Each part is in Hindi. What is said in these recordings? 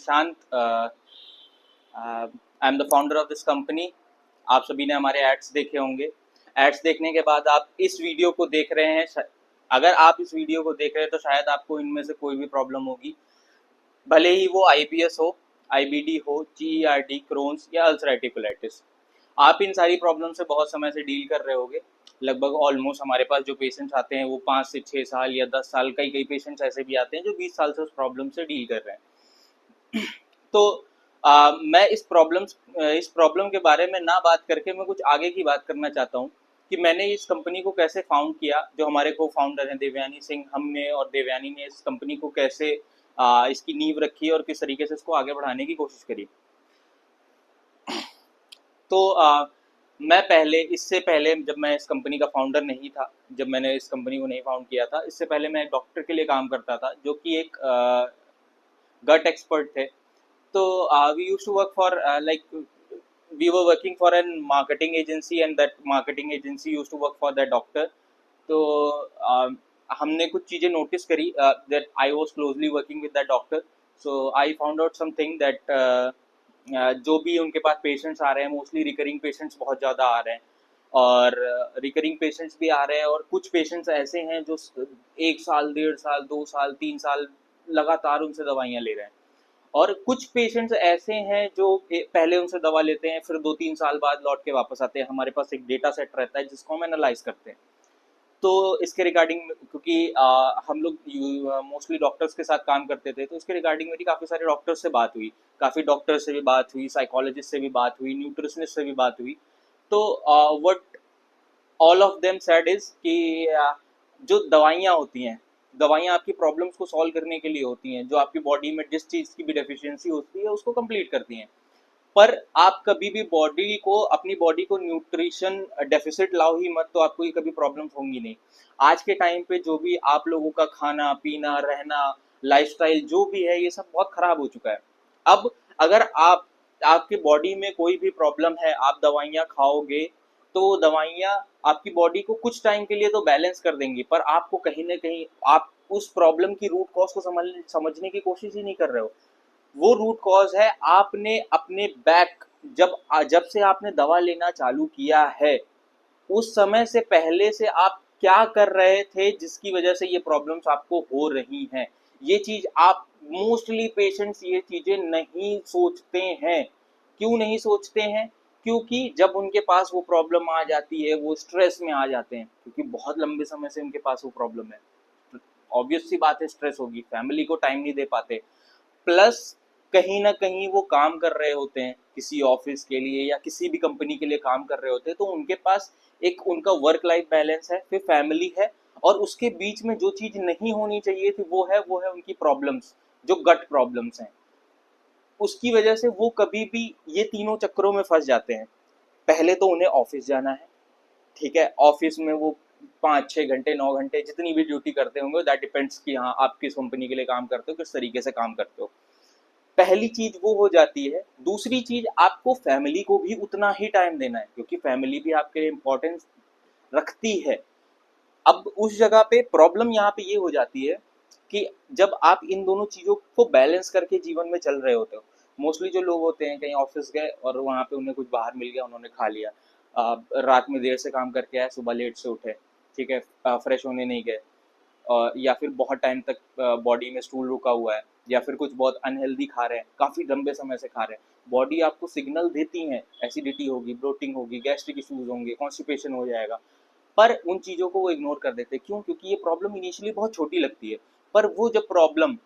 शांत, I am the founder of this company. आप सभी ने हमारे एड्स देखे होंगे। एड्स देखने के बाद आप इस वीडियो को देख रहे हैं। अगर आप इस वीडियो को देख रहे हैं तो शायद आपको इनमें से कोई भी प्रॉब्लम होगी, भले ही वो आईबीएस हो, आईबीडी हो, जीईआरडी, क्रोन्स या अल्सरेटिव कोलाइटिस। आप इन सारी प्रॉब्लम से बहुत समय से डील कर रहे होंगे। लगभग ऑलमोस्ट हमारे पास जो पेशेंट्स आते हैं वो 5 से 6 साल या 10 साल, कई कई पेशेंट्स ऐसे भी आते हैं जो 20 साल से उस प्रॉब्लम से डील कर रहे हैं। तो मैं इस प्रॉब्लम के बारे में ना बात करके मैं कुछ आगे की बात करना चाहता हूँ कि मैंने इस कंपनी को कैसे फाउंड किया। जो हमारे को फाउंडर हैं देवयानी सिंह, हमने और देवयानी ने इस कंपनी को कैसे इसकी नींव रखी और किस तरीके से इसको आगे बढ़ाने की कोशिश करी। तो मैं इससे पहले जब मैं इस कंपनी का फाउंडर नहीं था, जब मैंने इस कंपनी को नहीं फाउंड किया था, इससे पहले मैं एक डॉक्टर के लिए काम करता था जो कि एक गट एक्सपर्ट थे। तो we used to work for we were working for a marketing agency and that marketing agency used to work for that doctor. तो हमने कुछ चीज़ें नोटिस करी that I was closely working with that doctor. So I found out something that जो भी उनके पास पेशेंट्स आ रहे हैं मोस्टली रिकरिंग पेशेंट्स बहुत ज़्यादा आ रहे हैं, और रिकरिंग पेशेंट्स भी आ रहे हैं, और कुछ पेशेंट्स ऐसे हैं जो 1 साल, 1.5 साल, 2 साल, 3 साल लगातार उनसे दवाइयाँ ले रहे हैं, और कुछ पेशेंट्स ऐसे हैं जो पहले उनसे दवा लेते हैं फिर 2-3 साल बाद लौट के वापस आते हैं। हमारे पास एक डेटा सेट रहता है जिसको हम एनालाइज करते हैं। तो इसके रिगार्डिंग, क्योंकि हम लोग मोस्टली डॉक्टर्स के साथ काम करते थे, तो इसके रिगार्डिंग मेरी काफ़ी सारे डॉक्टर्स से बात हुई, काफ़ी डॉक्टर्स से भी बात हुई, साइकोलॉजिस्ट से भी बात हुई, न्यूट्रिशनिस्ट से भी बात हुई। तो what all of them said is कि जो दवाइयाँ होती हैं, दवाइयाँ आपकी प्रॉब्लम्स को सॉल्व करने के लिए होती हैं, जो आपकी बॉडी में जिस चीज़ की भी डेफिशिएंसी होती है उसको कंप्लीट करती हैं। पर आप कभी भी अपनी बॉडी को न्यूट्रिशन डेफिसिट लाओ ही मत, तो आपको ये कभी प्रॉब्लम्स होंगी नहीं। आज के टाइम पे जो भी आप लोगों का खाना पीना, रहना, लाइफस्टाइल जो भी है, ये सब बहुत खराब हो चुका है। अब अगर आपकी बॉडी में कोई भी प्रॉब्लम है, आप दवाइयाँ खाओगे तो दवाइयाँ आपकी बॉडी को कुछ टाइम के लिए तो बैलेंस कर देंगी, पर आपको कहीं ना कहीं आप उस प्रॉब्लम की रूट कॉज को समझने की कोशिश ही नहीं कर रहे हो। वो रूट कॉज है आपने अपने बैक, जब से आपने दवा लेना चालू किया है उस समय से पहले से आप क्या कर रहे थे जिसकी वजह से ये प्रॉब्लम्स आपको हो रही हैं। ये चीज आप मोस्टली पेशेंट्स ये चीजें नहीं सोचते हैं। क्यों नहीं सोचते हैं? क्योंकि जब उनके पास वो प्रॉब्लम आ जाती है वो स्ट्रेस में आ जाते हैं, क्योंकि बहुत लंबे समय से उनके पास वो प्रॉब्लम है। ऑब्वियस सी बात है, स्ट्रेस होगी, फैमिली को टाइम नहीं दे पाते, प्लस कहीं ना कहीं वो काम कर रहे होते हैं किसी ऑफिस के लिए या किसी भी कंपनी के लिए काम कर रहे होते हैं, तो उनके पास एक उनका वर्क लाइफ बैलेंस है, फिर फैमिली है, और उसके बीच में जो चीज नहीं होनी चाहिए थी वो है उनकी प्रॉब्लम्स, जो गट प्रॉब्लम्स हैं। उसकी वजह से वो कभी भी ये तीनों चक्करों में फंस जाते हैं। पहले तो उन्हें ऑफिस जाना है, ठीक है, ऑफिस में वो 5-6 घंटे, 9 घंटे जितनी भी ड्यूटी करते होंगे, दैट डिपेंड्स कि हाँ आप किस कंपनी के लिए काम करते हो, किस तरीके से काम करते हो। पहली चीज वो हो जाती है। दूसरी चीज, आपको फैमिली को भी उतना ही टाइम देना है, क्योंकि फैमिली भी आपके लिए इंपॉर्टेंस रखती है। अब उस जगह पे प्रॉब्लम यहाँ पे ये हो जाती है कि जब आप इन दोनों चीजों को बैलेंस करके जीवन में चल रहे होते हो, मोस्टली जो लोग होते हैं कहीं ऑफिस गए और वहाँ पे उन्हें कुछ बाहर मिल गया, उन्होंने खा लिया, रात में देर से काम करके आए, सुबह लेट से उठे, ठीक है, फ्रेश होने नहीं गए, या फिर बहुत टाइम तक बॉडी में स्टूल रुका हुआ है, या फिर कुछ बहुत अनहेल्दी खा रहे हैं, काफ़ी लंबे समय से खा रहे हैं, बॉडी आपको सिग्नल देती है, एसिडिटी होगी, ब्लोटिंग होगी, गैस्ट्रिक इश्यूज होंगे, कॉन्स्टिपेशन हो जाएगा, पर उन चीज़ों को वो इग्नोर कर देते हैं। क्यों? क्योंकि ये प्रॉब्लम इनिशियली बहुत छोटी लगती है, पर वो जब problem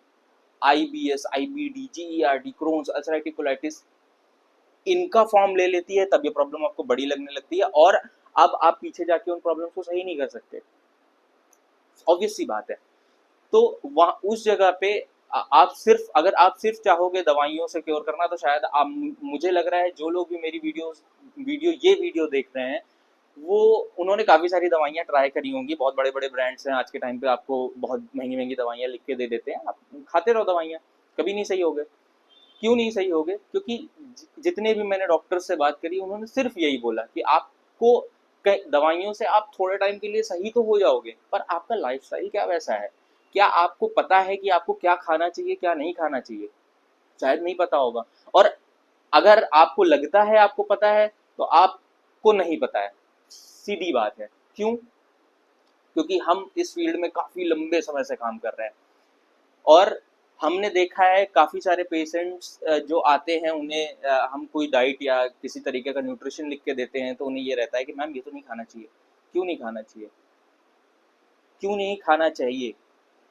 IBS, IBD, GERD, Crohn's, ulcerative colitis इनका फॉर्म ले लेती है, तब ये प्रॉब्लम आपको बड़ी लगने लगती है, और अब आप पीछे जाके उन प्रॉब्लम्स को सही नहीं कर सकते। ऑब्वियस सी बात है। तो वहाँ उस जगह पे अगर आप सिर्फ चाहोगे दवाइयों से क्योर करना, तो शायद मुझे लग रहा है जो लोग भी मेरी ये वीडियो देख रहे हैं, वो उन्होंने काफ़ी सारी दवाइयाँ ट्राई करी होंगी। बहुत बड़े बड़े ब्रांड्स हैं आज के टाइम पे, आपको बहुत महंगी महंगी दवाइयाँ लिख के दे देते हैं, आप खाते रहो दवाइयाँ, कभी नहीं सही होगे। क्यों नहीं सही होगे? क्योंकि जितने भी मैंने डॉक्टर से बात करी उन्होंने सिर्फ यही बोला कि आपको दवाइयों से आप थोड़े टाइम के लिए सही तो हो जाओगे, पर आपका लाइफस्टाइल क्या वैसा है? क्या आपको पता है कि आपको क्या खाना चाहिए, क्या नहीं खाना चाहिए? शायद नहीं पता होगा। और अगर आपको लगता है आपको पता है, तो आपको नहीं पता है, सीधी बात है। क्यों? क्योंकि हम इस फील्ड में काफ़ी लंबे समय से काम कर रहे हैं, और हमने देखा है काफ़ी सारे पेशेंट्स जो आते हैं, उन्हें हम कोई डाइट या किसी तरीके का न्यूट्रिशन लिख के देते हैं, तो उन्हें ये रहता है कि मैम ये तो नहीं खाना चाहिए। क्यों नहीं खाना चाहिए? क्यों नहीं खाना चाहिए,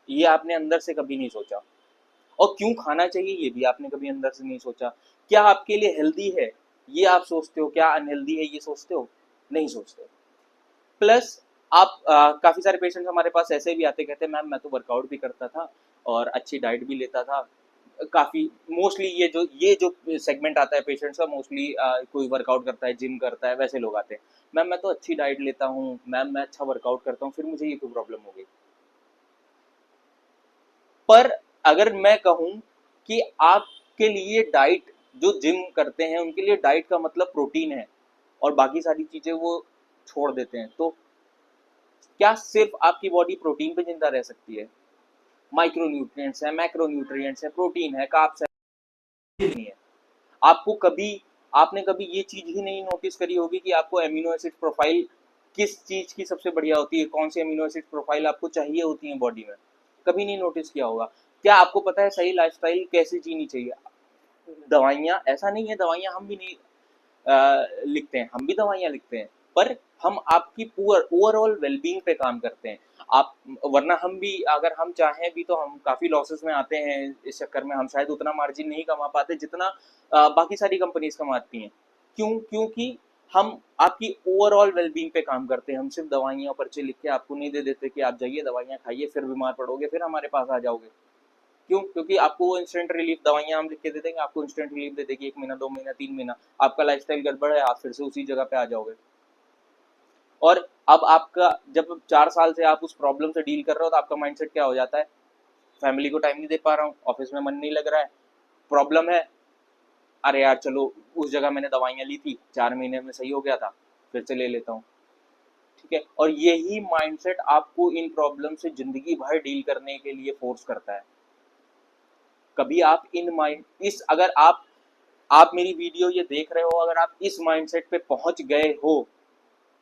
ये आपने अंदर से कभी नहीं सोचा। और क्यों खाना चाहिए, ये भी आपने कभी अंदर से नहीं सोचा। क्या आपके लिए हेल्दी है, ये आप सोचते हो? क्या अनहेल्दी है, ये सोचते हो? नहीं सोचते। प्लस आप काफ़ी सारे पेशेंट्स हमारे पास ऐसे भी आते, कहते हैं मैम मैं तो वर्कआउट भी करता था और अच्छी डाइट भी लेता था। काफ़ी मोस्टली ये जो सेगमेंट आता है पेशेंट्स का, मोस्टली कोई वर्कआउट करता है, जिम करता है, वैसे लोग आते हैं। मैम मैं तो अच्छी डाइट लेता हूँ, मैम मैं अच्छा वर्कआउट करता हूँ, फिर मुझे ये क्यों प्रॉब्लम हो गई? पर अगर मैं कहूँ कि आपके लिए डाइट, जो जिम करते हैं उनके लिए डाइट का मतलब प्रोटीन है, और बाकी सारी चीज़ें वो छोड़ देते हैं, तो क्या सिर्फ आपकी बॉडी प्रोटीन पे जिंदा रह सकती है? माइक्रो न्यूट्रिएंट्स है, मैक्रो न्यूट्रिएंट्स है, प्रोटीन है, कार्ब्स है, नहीं है। आपको कभी आपने कभी ये चीज ही नहीं नोटिस करी होगी कि आपको एमिनो एसिड प्रोफाइल किस चीज की सबसे बढ़िया होती है, कौन सी एमिनो एसिड प्रोफाइल आपको चाहिए होती है बॉडी में? कभी नहीं नोटिस किया होगा। क्या आपको पता है सही लाइफस्टाइल कैसे जीनी चाहिए? दवाइयाँ, ऐसा नहीं है दवाइयाँ हम भी नहीं लिखते हैं, हम भी दवाइयाँ लिखते हैं, पर हम आपकी ओवरऑल वेलबींग पे काम करते हैं। आप, वरना हम भी अगर हम चाहें भी तो हम काफ़ी लॉसेस में आते हैं, इस चक्कर में हम शायद उतना मार्जिन नहीं कमा पाते जितना बाकी सारी कंपनीज कमाती हैं। क्यों? क्योंकि हम आपकी ओवरऑल वेलबींग पे काम करते हैं। हम सिर्फ दवाइयाँ पर्चे लिख के आपको नहीं दे देते कि आप जाइए दवाइयाँ खाइए, फिर बीमार पड़ोगे, फिर हमारे पास आ जाओगे। क्यों? क्योंकि आपको वो इंस्टेंट रिलीफ दवाइयाँ हम लिख के दे देंगे, आपको इंस्टेंट रिलीफ दे देगी 1 महीना, 2 महीना, 3 महीना, आपका लाइफ़स्टाइल गड़बड़ है, आप फिर से उसी जगह पे आ जाओगे। और अब आपका जब 4 साल से आप उस प्रॉब्लम से डील कर रहे हो, तो आपका माइंडसेट क्या हो जाता है? फैमिली को टाइम नहीं दे पा रहा हूँ, ऑफिस में मन नहीं लग रहा है, प्रॉब्लम है, अरे यार चलो उस जगह मैंने दवाइयाँ ली थी, 4 महीने में सही हो गया था, फिर से ले लेता हूँ। ठीक है? और यही माइंडसेट आपको इन प्रॉब्लम से ज़िंदगी भर डील करने के लिए फ़ोर्स करता है। कभी आप इन माइंड इस अगर आप मेरी वीडियो ये देख रहे हो, अगर आप इस माइंडसेट पे पहुंच गए हो,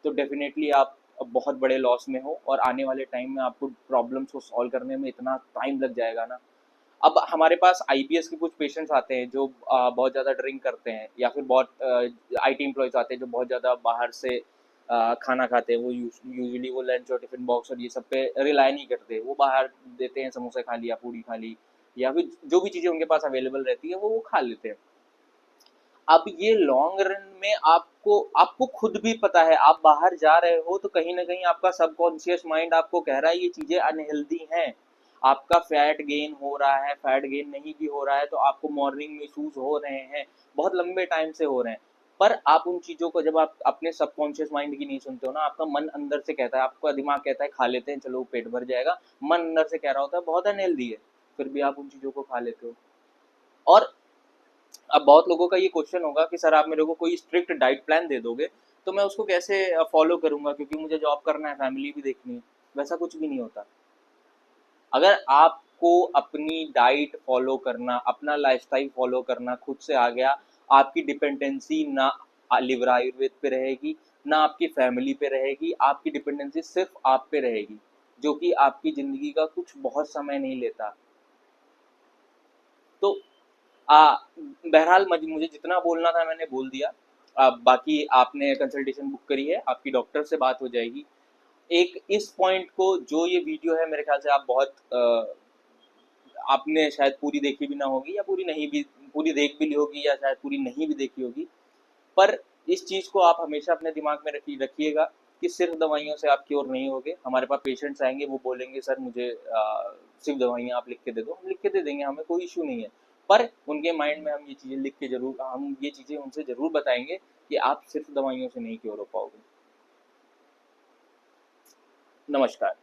तो डेफिनेटली आप बहुत बड़े लॉस में हो, और आने वाले टाइम में आपको प्रॉब्लम्स को सॉल्व करने में इतना टाइम लग जाएगा ना। अब हमारे पास आईपीएस के कुछ पेशेंट्स आते हैं जो बहुत ज़्यादा ड्रिंक करते हैं, या फिर बहुत आईटी एम्प्लॉयज़ आते हैं जो बहुत ज़्यादा बाहर से खाना खाते हैं। वो यूजुअली वो लंच और टिफिन बॉक्स और ये सब पे रिलाई नहीं करते, वो बाहर देते हैं, समोसे खा लिया, पूड़ी खा ली, या फिर जो भी चीज़ें उनके पास अवेलेबल रहती है वो खा लेते हैं। अब ये लॉन्ग रन में आपको आपको खुद भी पता है, आप बाहर जा रहे हो तो कहीं ना कहीं आपका सबकॉन्शियस माइंड आपको कह रहा है ये चीज़ें अनहेल्दी हैं। आपका फैट गेन हो रहा है, फैट गेन नहीं भी हो रहा है तो आपको मॉर्निंग में इशूज हो रहे हैं, बहुत लंबे टाइम से हो रहे हैं। पर आप उन चीज़ों को जब आप अपने सबकॉन्शियस माइंड की नहीं सुनते हो ना, आपका मन अंदर से कहता है, आपका दिमाग कहता है खा लेते हैं चलो पेट भर जाएगा, मन अंदर से कह रहा होता है बहुत अनहेल्दी है, फिर भी आप उन चीज़ों को खा लेते हो। और अब बहुत लोगों का ये क्वेश्चन होगा कि सर आप मेरे को कोई स्ट्रिक्ट डाइट प्लान दे दोगे तो मैं उसको कैसे फॉलो करूंगा, क्योंकि मुझे जॉब करना है, फैमिली भी देखनी है। वैसा कुछ भी नहीं होता। अगर आपको अपनी डाइट फॉलो करना, अपना लाइफस्टाइल फॉलो करना खुद से आ गया, आपकी डिपेंडेंसी ना लिवर आयुर्वेद पे रहेगी, ना आपकी फैमिली पे रहेगी, आपकी डिपेंडेंसी सिर्फ आप पे रहेगी, जो कि आपकी ज़िंदगी का कुछ बहुत समय नहीं लेता। तो बहरहाल मुझे जितना बोलना था मैंने बोल दिया। बाकी आपने कंसल्टेशन बुक करी है, आपकी डॉक्टर से बात हो जाएगी। एक इस पॉइंट को, जो ये वीडियो है मेरे ख्याल से आप बहुत आपने शायद पूरी देखी भी ना होगी, या पूरी नहीं भी, पूरी देख भी ली होगी या शायद पूरी नहीं भी देखी होगी। पर इस चीज़ को आप हमेशा अपने दिमाग में रखिएगा कि सिर्फ दवाइयों से आप क्योर नहीं होगे। हमारे पास पेशेंट्स आएंगे, वो बोलेंगे सर मुझे सिर्फ दवाइयाँ आप लिख के दे दो, हम लिख के दे देंगे, हमें कोई इशू नहीं है। पर उनके माइंड में हम ये चीज़ें लिख के जरूर, हम ये चीज़ें उनसे ज़रूर बताएंगे कि आप सिर्फ दवाइयों से नहीं क्योर हो पाओगे। नमस्कार।